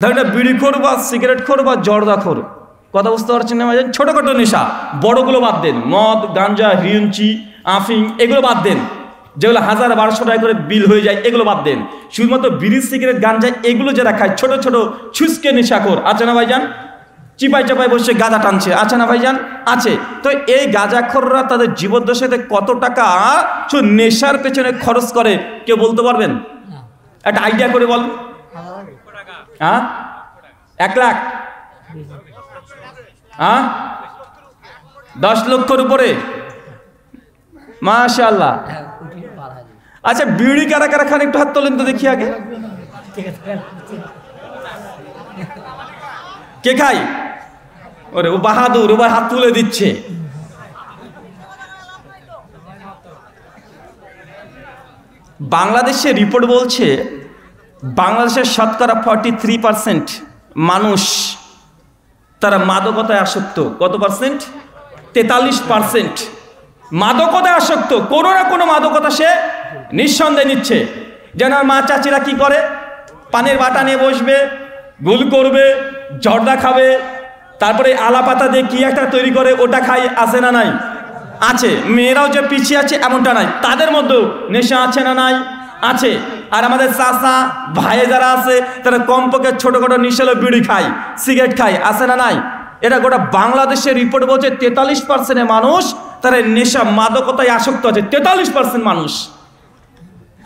ধরেন বিড়িখোর বা সিগারেটখোর বা জর্দাখোর, কথা বুঝতে পারছেন না? ছোটখাটো নেশা, বড়গুলো বাদ দেন। মদ, গাঞ্জা, হিরুঞ্চি, আফিং এগুলো বাদ দেন, যেগুলো 1000-1200 টাকা করে বিল হয়ে যায়, এগুলো বাদ দেন। শুধুমাত্র বিড়ি, সিগারেট, গাঞ্জা এগুলো যারা খায়, ছোট ছোট ছুসকে নেশাখোর আছে না ভাইজান? চিপাই চাপাই বসে গাঁজা টানছে, আছে না ভাইজান? আছে। তো এই গাঁজাখোররা তাদের জীবদ্দশাতে কত টাকা শুধু নেশার পেছনে খরচ করে কেউ বলতে পারবেন? একটা আইডিয়া করে বল। হ্যাঁ, 1 লাখ? হ্যাঁ, 10 লক্ষর উপরে? মাশাআল্লাহ। আচ্ছা, বিড়ি কারা কারা খান একটু হাত তোলেন তো দেখি আগে। কে খাই? ওরে ও বাহাদুর, ও হাত তুলে দিচ্ছে। বাংলাদেশের রিপোর্ট বলছে বাংলাদেশের শতকরা 43% মানুষ তারা মাদকতায় আসক্ত। কত পার্সেন্ট? 43% মাদকতায় আসক্ত। কোনো না কোনো মাদকতা সে নিঃসন্দেহে নিচ্ছে। যেন মা চাচিরা কি করে, পানের বাটা নিয়ে বসবে, গুল করবে, জর্দা খাবে, তারপরে আলা পাতা দিয়ে কি একটা তৈরি করে ওটা খাই, আছে না নাই? আছে। মেয়েরাও যে পিছিয়ে আছে এমনটা নাই, তাদের মধ্যেও নেশা আছে না নাই? আছে। আর আমাদের চাচা ভাই যারা আছে তারা কমপক্ষে ছোটখাটো নিশালো বিড়ি খায়, সিগারেট খায়, আছে না নাই? এটা গোটা বাংলাদেশের রিপোর্ট বলছে 43% মানুষ তারা নেশা মাদকতায় আসক্ত আছে। 43% মানুষ।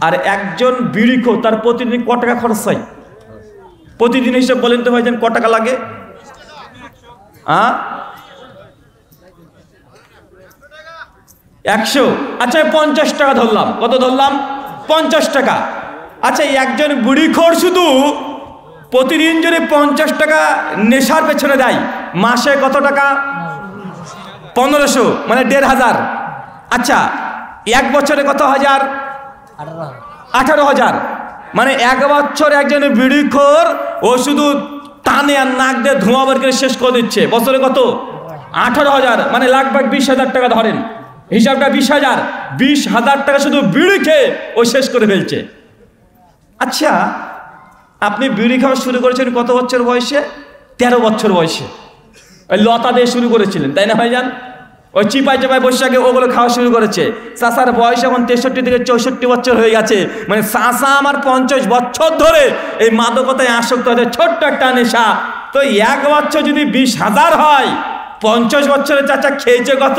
আর একজন বিড়িখোর তার প্রতিদিন কত টাকা খরচ হয়? প্রতিদিন হিসেব বলেন তো ভাইজান, কত টাকা লাগে? 100? আচ্ছা 50 টাকা ধরলাম। কত ধরলাম? 50 টাকা। আচ্ছা, একজন বিড়িখোর শুধু প্রতিদিন যদি 50 টাকা নেশার পেছনে দেয়, মাসে কত টাকা? 1500, মানে 1500। আচ্ছা, 1 বছরে কত হাজার? 18,000। মানে 1 বছর একজন বিড়িখোর ও শুধু টানে আর নাক দিয়ে ধোঁয়া বের করে শেষ করে দিচ্ছে। বছরে কত? 18,000, মানে লাখ-বাখ 20,000 টাকা ধরেন। হিসাবটা 20,000। 20,000 টাকা শুধু বিড়ি খেয়ে ও শেষ করে ফেলছে। আচ্ছা, আপনি বিড়ি খাওয়া শুরু করেছেন কত বছর বয়সে? 13 বছর বয়সে। ওই লতা দিয়ে শুরু করেছিলেন, তাই না ভাইজান? ওই চিপাই চাপাই বসে আগে ওগুলো খাওয়া শুরু করেছে। চাচার বয়স এখন 63 থেকে 64 বছর হয়ে গেছে। মানে চাচা আমার 50 বছর ধরে এই মাদকতায় আসক্ত আছে, ছোট্ট একটা নেশা। তো 1 বছর যদি 20,000 হয়, 50 বছরের চাচা খেয়েছে কত?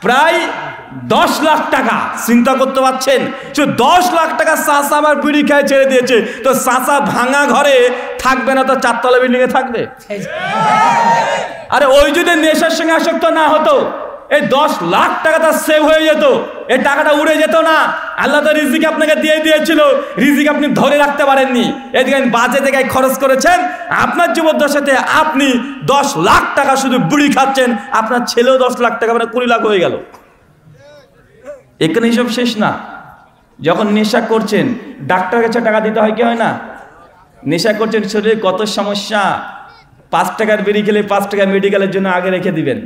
প্রায় 10 লাখ টাকা। চিন্তা করতে পারছেন? 10 লাখ টাকা চাচা আমার বিড়ি খায় ছেড়ে দিয়েছে। তো চাচা ভাঙা ঘরে থাকবে না, তো 4 তলা বিল্ডিং এ থাকবে? আরে ওই যদি নেশার সঙ্গে আসক্ত না হতো, এই 10 লাখ টাকা তার সেভ হয়ে যেত, এই টাকাটা উড়ে যেত না। আল্লাহ তো রিজিক আপনাকে দিয়ে দিয়েছিল, রিজিক আপনি ধরে রাখতে পারেননি, এদিকে বাজে জায়গায় খরচ করেছেন। আপনার জীবদ্দশাতে আপনি 10 লাখ টাকা শুধু বুড়ি খাচ্ছেন, আপনার ছেলেও 10 লাখ টাকা, মানে 20 লাখ হয়ে গেল। এখানে হিসাব শেষ না। যখন নেশা করছেন ডাক্তার কাছে টাকা দিতে হয় কি হয় না? নেশা করছেন, শরীরে কত সমস্যা। 5 টাকার বিড়ি খেলে 5 টাকা মেডিকেলের জন্য আগে রেখে দিবেন।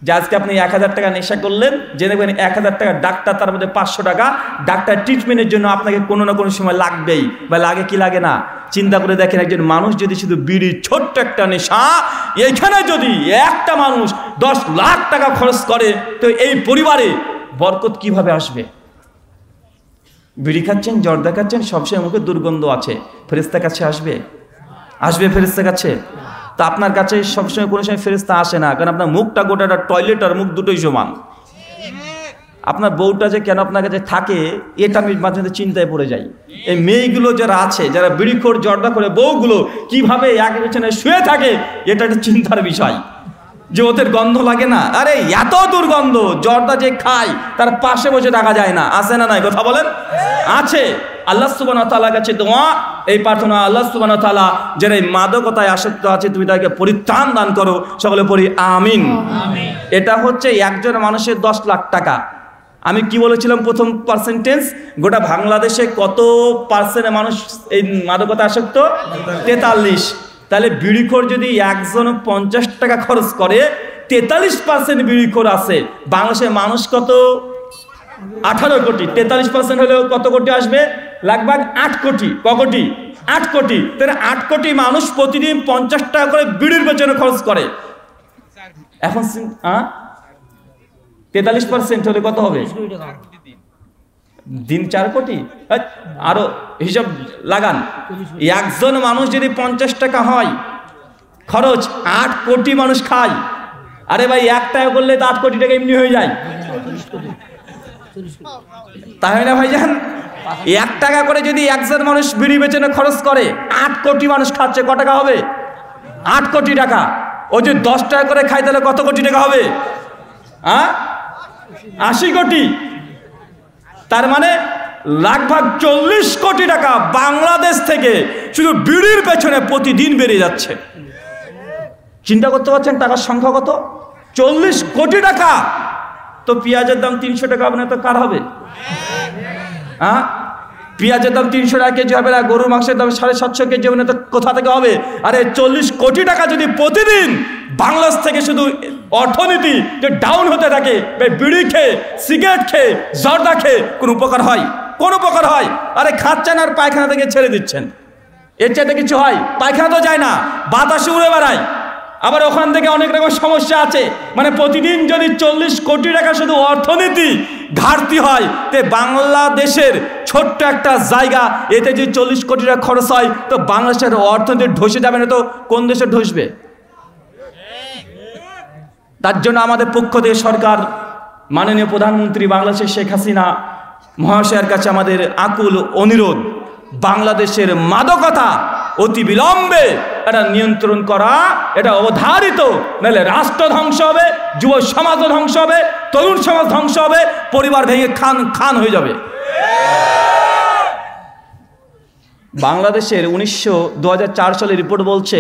যে আজকে আপনি 1000 টাকা নেশা করলেন, জেনে নেবেন 1000 টাকা ডাক্তার, তার মধ্যে 500 টাকা ডাক্তার ট্রিটমেন্টের জন্য আপনাকে কোনো না কোনো সময় লাগবেই। বা লাগে কি লাগে না? চিন্তা করে দেখেন, একজন মানুষ যদি শুধু বিড়ি, ছোট্ট একটা নেশা, এইখানে যদি একটা মানুষ 10 লাখ টাকা খরচ করে, তো এই পরিবারে বরকত কিভাবে আসবে? বিড়ি খাচ্ছেন, জর্দা খাচ্ছেন, সবসময় মুখে দুর্গন্ধ আছে, ফেরেশতার কাছে আসবে? আসবে ফেরেশতার কাছে? তা আপনার কাছে সবসময় কোনো সময় ফেরেশতা আসে না, কারণ আপনার মুখটা গোটাটা টয়লেট আর মুখ দুটোই সমান। আপনার বউটা যে কেন আপনার কাছে থাকে, এটা আমি মাঝে মাঝে চিন্তায় পড়ে যাই। এই মেয়েগুলো যারা আছে, যারা বিড়িখোর জর্দা করে, বউগুলো কিভাবে এক পেছনে শুয়ে থাকে, এটা একটা চিন্তার বিষয়। যে ওদের গন্ধ লাগে না? আরে এত দুর্গন্ধ, জর্দা যে খায় তার পাশে বসে থাকা যায় না, আছে না নাই? কথা বলেন। আছে। আল্লাহ সুবহানাহু ওয়া তাআলার কাছে দোয়া, এই প্রার্থনা, আল্লাহ সুবহানাহু ওয়া তাআলা যারা এই মাদকতায় আসক্ত আছে, তুমি তাকে পরিত্রাণ দান করো। সকলে পড়ি আমিন। এটা হচ্ছে একজন মানুষের 10 লাখ টাকা। আমি কি বলেছিলাম প্রথম পার্সেন্টেজ? গোটা বাংলাদেশে কত পার্সেন্ট মানুষ এই মাদকতায় আসক্ত? 43। তাহলে বিড়িখোর যদি একজন 50 টাকা খরচ করে, 43% বিড়িখোর আছে। বাংলাদেশের মানুষ কত? 18 কোটি। 43% হলেও কত কোটি আসবে? লাগভাগ 8 কোটি। ক কোটি? 8 কোটি। তাহলে 8 কোটি মানুষ প্রতিদিন 50 টাকা করে বিড়ির পেছনে খরচ করে। এখন 43% হলে কত হবে? দিন 4 কোটি। আরো হিসাব লাগান, একজন মানুষ যদি 50 টাকা হয় খরচ, 8 কোটি মানুষ খায়। আরে ভাই 1 টাকা করলে তো 8 কোটি টাকা এমনি হয়ে যায়, তাই না ভাইজান? 1 টাকা করে যদি একজন মানুষ বিড়ি বেচনে খরচ করে, 8 কোটি মানুষ খাচ্ছে, কত টাকা হবে? 8 কোটি টাকা। ও যদি 10 টাকা করে খায় তাহলে কত কোটি টাকা হবে? 80 কোটি। তার মানে লাগভাগ 40 কোটি টাকা বাংলাদেশ থেকে শুধু বিড়ির পেছনে প্রতিদিন বেরিয়ে যাচ্ছে। চিন্তা করতে পারছেন টাকার সংখ্যা কত? 40 কোটি টাকা। তো পেঁয়াজের দাম 300 টাকা হবে না তো কার হবে? পেঁয়াজের দাম 300 টাকা কেজি হবে না, গরুর মাংসের দাম 750 কেজি হবে না তো কোথা থেকে হবে? আরে 40 কোটি টাকা যদি প্রতিদিন বাংলাদেশ থেকে শুধু অর্থনীতি যে ডাউন হতে থাকে, বিড়ি খেয়ে, সিগারেট খেয়ে, জর্দা খেয়ে কোন উপকার হয়? কোন উপকার হয়? আরে খাচ্ছেন আর পায়খানা থেকে ছেড়ে দিচ্ছেন, এর চাইতে কিছু হয়? পায়খানা তো যায় না, বাতাসে উড়ে বেড়ায়। আবার ওখান থেকে অনেক রকম সমস্যা আছে। মানে প্রতিদিন যদি 40 কোটি টাকা শুধু অর্থনীতি ঘাটতি হয়, তে বাংলাদেশের ছোট্ট একটা জায়গা, এতে যদি 40 কোটি টাকা খরচ হয় তো বাংলাদেশের অর্থনীতি ধসে যাবে না তো কোন দেশে ধসবে? তার জন্য আমাদের পক্ষ থেকে সরকার, মাননীয় প্রধানমন্ত্রী বাংলাদেশের শেখ হাসিনা মহাশয়ের কাছে আমাদের আকুল অনুরোধ, বাংলাদেশের মাদকতা অতি বিলম্বে এটা নিয়ন্ত্রণ করা, এটা অবধারিত, নাহলে রাষ্ট্র ধ্বংস হবে, যুব সমাজও ধ্বংস হবে, তরুণ সমাজ ধ্বংস হবে, পরিবার ভেঙে খান খান হয়ে যাবে। বাংলাদেশের 2004 সালের রিপোর্ট বলছে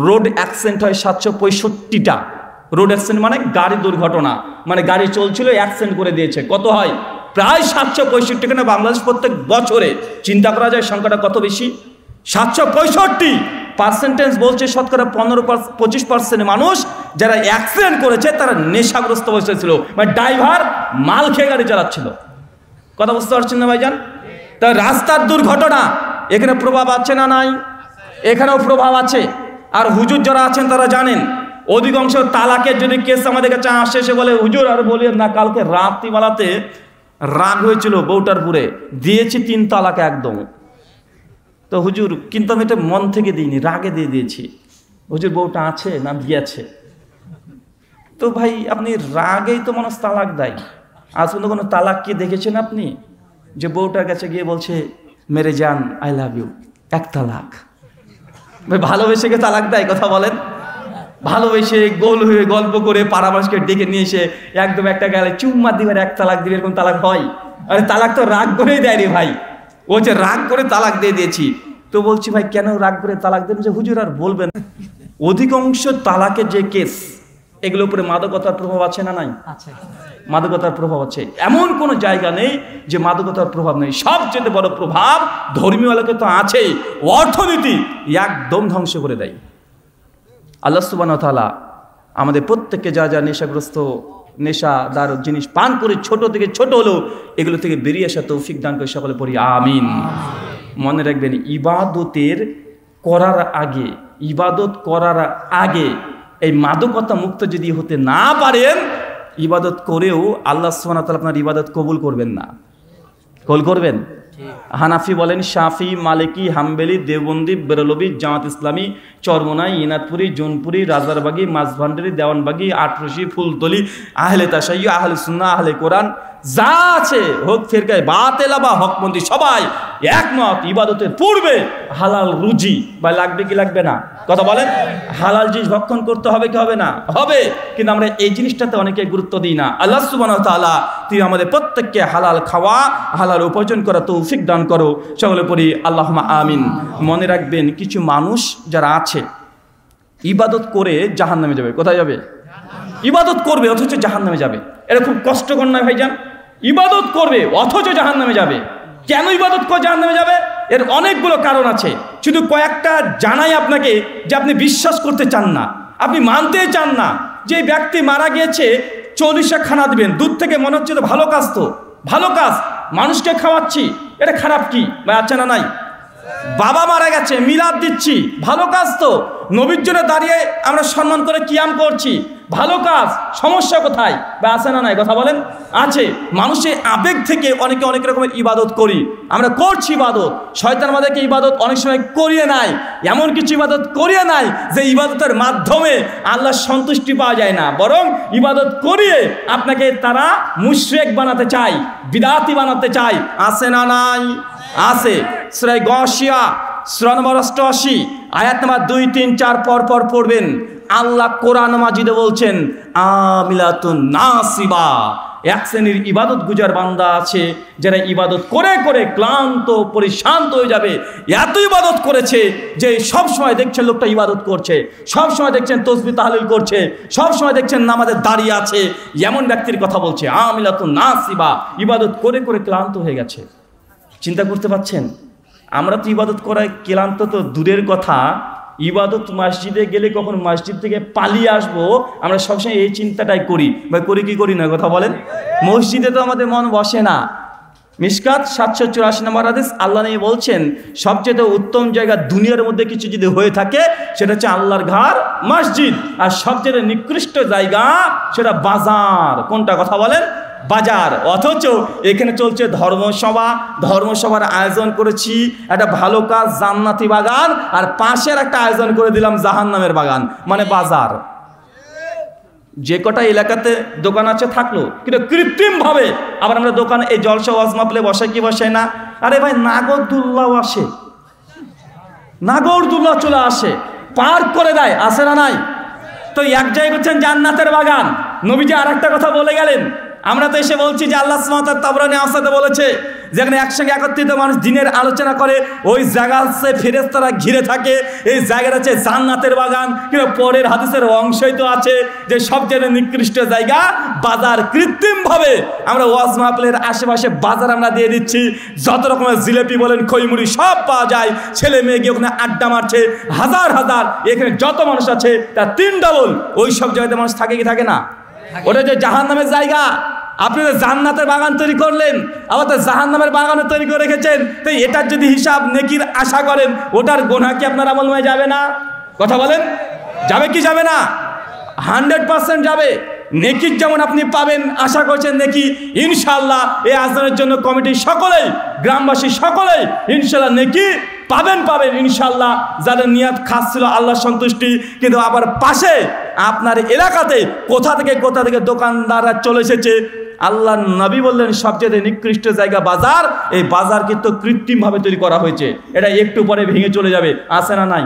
রোড অ্যাক্সিডেন্ট হয় 765টা। রোড অ্যাক্সিডেন্ট মানে গাড়ি দুর্ঘটনা, মানে গাড়ি চলছিল অ্যাক্সিডেন্ট করে দিয়েছে। কত হয়? প্রায় 765 বাংলাদেশ প্রত্যেক বছরে। চিন্তা করা যায় সংখ্যাটা কত বেশি? 765%। বলছে শতকরা 15-25% মানুষ যারা অ্যাক্সিডেন্ট করেছে তারা নেশাগ্রস্ত অবস্থায় ছিল, মানে ড্রাইভার মাল খেয়ে গাড়ি চালাচ্ছিল। কথা বুঝতে পারছেন না ভাইজান? তা রাস্তার দুর্ঘটনা এখানে প্রভাব আছে না নাই? এখানেও প্রভাব আছে। আর হুজুর যারা আছেন তারা জানেন, অধিকাংশ তালাকের যদি কেস আমাদের কাছে আসে, এসে বলে হুজুর আর বলিয়েন না, কালকে রাত্রিবেলাতে রাগ হয়েছিল বউটার পুরে, দিয়েছি 3 তালাক একদম। তো হুজুর কিন্তু আমি এটা মন থেকে দিইনি, রাগে দিয়ে দিয়েছি। হুজুর বউটা আছে না গিয়েছে? তো ভাই আপনি রাগেই তো মানুষ তালাক দেয়। আজ পর্যন্ত কোনো তালাক কি দেখেছেন আপনি যে বউটার কাছে গিয়ে বলছে মেরে জান আই লাভ ইউ, 1 তালাক? ভাই ভালোবেসে কে তালাক দেয়? কথা বলেন। ভালোবেসে গোল হয়ে গল্প করে পাড়া মানুষকে ডেকে নিয়ে এসে একদম একটা গালে চুম্মা দিবার 1 তালাক দিবে, এরকম তালাক হয়? আরে তালাক তো রাগ করেই দেয় রে ভাই। ও যে রাগ করে তালাক দিয়ে দিয়েছি। তো বলছি ভাই কেন রাগ করে তালাক দেন? যে হুজুর আর বলবেন, অধিকাংশ তালাকের যে কেস এগুলোর উপরে মাদকতার প্রভাব আছে না নাই? মাদকতার প্রভাব আছে, এমন কোনো জায়গা নেই যে মাদকতার প্রভাব নেই। সবচেয়ে বড় প্রভাব ধর্মীয় এলাকায় তো আছেই, অর্থনীতি একদম ধ্বংস করে দেয়। আল্লাহ সুবহানাহু ওয়া তাআলা আমাদের প্রত্যেককে যা যা নেশাগ্রস্ত, নেশাদার জিনিস পান করে ছোট থেকে ছোট হলেও এগুলো থেকে বেরিয়ে আসা তৌফিক দান করে সকলে পড়ি আমিন। মনে রাখবেন, ইবাদত করার আগে এই মাদকতা মুক্ত যদি হতে না পারেন, ইবাদত করেও আল্লাহ সুবহানাহু ওয়া তাআলা আপনার ইবাদত কবুল করবেন না। কবুল করবেন? হানাফি বলেন, শাফি, মালিকি, হাম্বেলি, দেওবন্দি, বেরলবি, জামাত ইসলামী, চরমোনাই, ইনাতপুরি, জোনপুরি, রাজারবাগি, মাঝভান্ডারি, দেওয়ানবাগি, আটরশি, ফুলতলি, আহলে তাশাইয়্যু, আহলে সুন্নাহ, আহলে কোরআন যা আছে, হোক ফিরকায়ে বাতিলা বা হকপন্থী, সবাই একমত ইবাদতের পূর্বে হালাল রুজি বা লাগবে কি লাগবে না? কথা বলেন। হালাল জিনিস ভক্ষণ করতে হবে কি হবে না? হবে। কিন্তু আমরা এই জিনিসটাতে অনেকে গুরুত্ব দিই না। আল্লাহ সুবহানাহু ওয়া তাআলা তিনি আমাদের প্রত্যেককে হালাল খাওয়া, হালাল উপার্জন করা তৌফিক দান করো, সকলে পড়ি আল্লাহুম্মা আমিন। মনে রাখবেন, কিছু মানুষ যারা আছে ইবাদত করে জাহান্নামে যাবে। কোথায় যাবে? ইবাদত করবে অথচ জাহান্নামে যাবে। এটা খুব কষ্টকর নয় ভাইজান? ইবাদত করবে অথচ জাহান্নামে যাবে। কেন ইবাদত করে জাহান্নামে যাবে? এর অনেকগুলো কারণ আছে, শুধু কয়েকটা জানাই আপনাকে, যে আপনি বিশ্বাস করতে চান না, আপনি মানতে চান না যে ব্যক্তি মারা গিয়েছে 40 খানা দিবেন, দূর থেকে মনে হচ্ছে তো ভালো কাজ, তো ভালো কাজ, মানুষকে খাওয়াচ্ছি, এটা খারাপ কি ভাই? আছে না নাই? বাবা মারা গেছে, মিলাদ দিচ্ছি, ভালো কাজ তো। নবীর জন্য দাঁড়িয়ে আমরা সম্মান করে কিয়াম করছি, ভালো কাজ। সমস্যা কোথায় বা আছে না নাই? কথা বলেন। আছে। মানুষের আবেগ থেকে অনেকে অনেক রকমের ইবাদত করি, আমরা করছি ইবাদত। শয়তান আমাদেরকে ইবাদত অনেক সময় করিয়ে নাই, এমন কিছু ইবাদত করিয়ে নাই যে ইবাদতের মাধ্যমে আল্লাহর সন্তুষ্টি পাওয়া যায় না, বরং ইবাদত করিয়ে আপনাকে তারা মুশরিক বানাতে চায়, বিদআতি বানাতে চায়। আছে না নাই? আছে। সূরা গাশিয়া সূরা নম্বর 88 আয়াত নম্বর 2, 3, 4 পর পর পড়বেন। আল্লাহ কোরআন মাজিদে বলছেন আমিলাতুন নাসিবা, এক শ্রেণীর ইবাদত গুজার বান্দা আছে যারা ইবাদত করে করে ক্লান্ত পরিশ্রান্ত হয়ে যাবে। এত ইবাদত করেছে যে সব সময় দেখছেন লোকটা ইবাদত করছে, সব সময় দেখছেন তাসবিহ তাহলিল করছে, সব সময় দেখছেন নামাজে দাঁড়িয়ে আছে। এমন ব্যক্তির কথা বলছে আমিলাতুন নাসিবা, ইবাদত করে করে ক্লান্ত হয়ে গেছে। চিন্তা করতে পারছেন? আমরা তো ইবাদত করায় ক্লান্ত তো দূরের কথা, ইবাদত মসজিদে গেলে কখন মসজিদ থেকে পালিয়ে আসবো আমরা সবসময় এই চিন্তাটাই করি। বা করি কি করি না? কথা বলেন। মসজিদে তো আমাদের মন বসে না। মিশকাত 784 নম্বর হাদিস, আল্লাহ নবী বলছেন সবচেয়ে উত্তম জায়গা দুনিয়ার মধ্যে কিছু যদি হয়ে থাকে সেটা হচ্ছে আল্লাহর ঘর মসজিদ, আর সবচেয়ে নিকৃষ্ট জায়গা সেটা বাজার। কোনটা? কথা বলেন। বাজার। অথচ এখানে চলছে ধর্মসভা, ধর্মসভার আয়োজন করেছি একটা ভালো কাজ জান্নাতি বাগান, আর পাশের একটা আয়োজন করে দিলাম জাহান্নামের বাগান, মানে বাজার। যে কটা এলাকাতে দোকান আছে থাকলো, কিন্তু কৃত্রিম ভাবে আবার আমরা দোকানে এই জলসা ওয়াজ মাহফিলে বসাই কি বসাই না? আরে ভাই নাগরদুল্লাহ আসে, নাগরদুল্লাহ চলে আসে, পার্ক করে দেয়। আছে না নাই? তো এক জায়গায় হচ্ছেন জান্নাতের বাগান। নবীজি আর একটা কথা বলে গেলেন, আমরা তো এসে বলছি যে আল্লাহ সুবহানাহু ওয়া তাআলা তাবরানী আওসাতে বলেছে যেখানে একসঙ্গে একত্রিত মানুষ দিনের আলোচনা করে ওই জায়গা হচ্ছে ফেরেশতারা ঘিরে থাকে, এই জায়গাটা হচ্ছে জান্নাতের বাগান। কিন্তু পরের হাদিসের অংশই তো আছে যে সবচেয়ে নিকৃষ্ট জায়গা বাজার। কৃত্রিমভাবে আমরা ওয়াজ মাহফিলের আশেপাশে বাজার আমরা দিয়ে দিচ্ছি, যত রকমের জিলেপি বলেন খইমুড়ি সব পাওয়া যায়। ছেলে মেয়ে গিয়ে ওখানে আড্ডা মারছে, হাজার হাজার, এখানে যত মানুষ আছে তার 3 ডাবল ওই সব জায়গাতে মানুষ থাকে কি থাকে না? ওটা যে জাহান্নামের জায়গা। আপনি তো জান্নাতের বাগান তৈরি করলেন, আবার তো জাহান্নামের বাগানও তৈরি করে রেখেছেন। তো এটার যদি হিসাব নেকির আশা করেন, ওটার গোনা কি আপনার আমলময় যাবে না? কথা বলেন। যাবে কি যাবে না? 100% যাবে। নেকির যেমন আপনি পাবেন আশা করছেন নেকি, ইনশাআল্লাহ এই আয়োজনের জন্য কমিটির সকলেই, গ্রামবাসী সকলেই ইনশাআল্লাহ নেকি পাবেন ইনশাআল্লাহ। যাদের নিয়াত খাস ছিল আল্লাহর সন্তুষ্টি, কিন্তু আবার পাশে আপনার এলাকাতে কোথা থেকে দোকানদাররা চলে এসেছে। আল্লাহ নবী বললেন সবচেয়ে নিকৃষ্ট জায়গা বাজার। এই বাজার কিন্তু কৃত্রিমভাবে তৈরি করা হয়েছে, এটা একটু পরে ভেঙে চলে যাবে। আছে না নাই?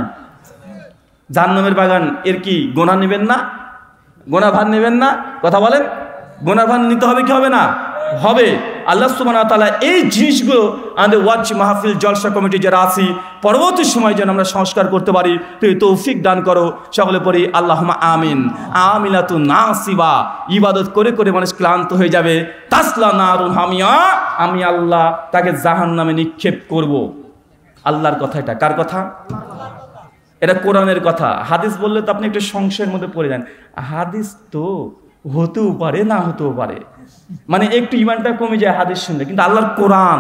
জাহান্নামের বাগান, এর কি গোনা নেবেন না? গোনা ভার নেবেন না? কথা বলেন। গোনা ভার নিতে হবে কি হবে না? হবে। আল্লাহ সুবহানাহু ওয়া তাআলা এই জিনিসগুলো আমাদের ওয়াজ মাহফিল জলসা কমিটি যারা আছি পরবর্তী সময় যেন আমরা সংস্কার করতে পারি, তুই তৌফিক দান করো। সকলে পড়ি আল্লাহুম্মা আমিন। আমিলাতুন নাসিবা, ইবাদত করে করে মানুষ ক্লান্ত হয়ে যাবে। তাসলা নারুন হামিয়া, আমি আল্লাহ তাকে জাহান্নামে নিক্ষেপ করব। আল্লাহর কথা এটা। কার কথা? এটা কোরআনের কথা। হাদিস বললে তো আপনি একটু সংশয়ের মধ্যে পড়ে যান। হাদিস তো হতেও পারে না হতেও পারে, মানে একটু ইমানটা কমে যায় হাদিস শুনলে, কিন্তু আল্লাহর কোরআন,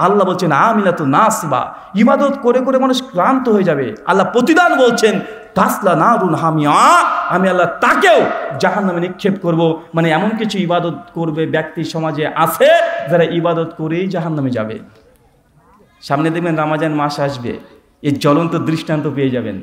আল্লাহ বলছেন আমিলাতুন নাসিবা, ইবাদত করে করে মানুষ ক্লান্ত হয়ে যাবে। আল্লাহ প্রতিদান বলছেন তাসলা নারুন হামিয়া, আমি আল্লাহ তাকেও জাহান্নামে নিক্ষেপ করব। মানে এমন কিছু ইবাদত করবে ব্যক্তি সমাজে আছে যারা ইবাদত করেই জাহান্নামে যাবে। সামনে দেখবেন রমজান মাস আসবে, এই জ্বলন্ত দৃষ্টান্ত পেয়ে যাবেন।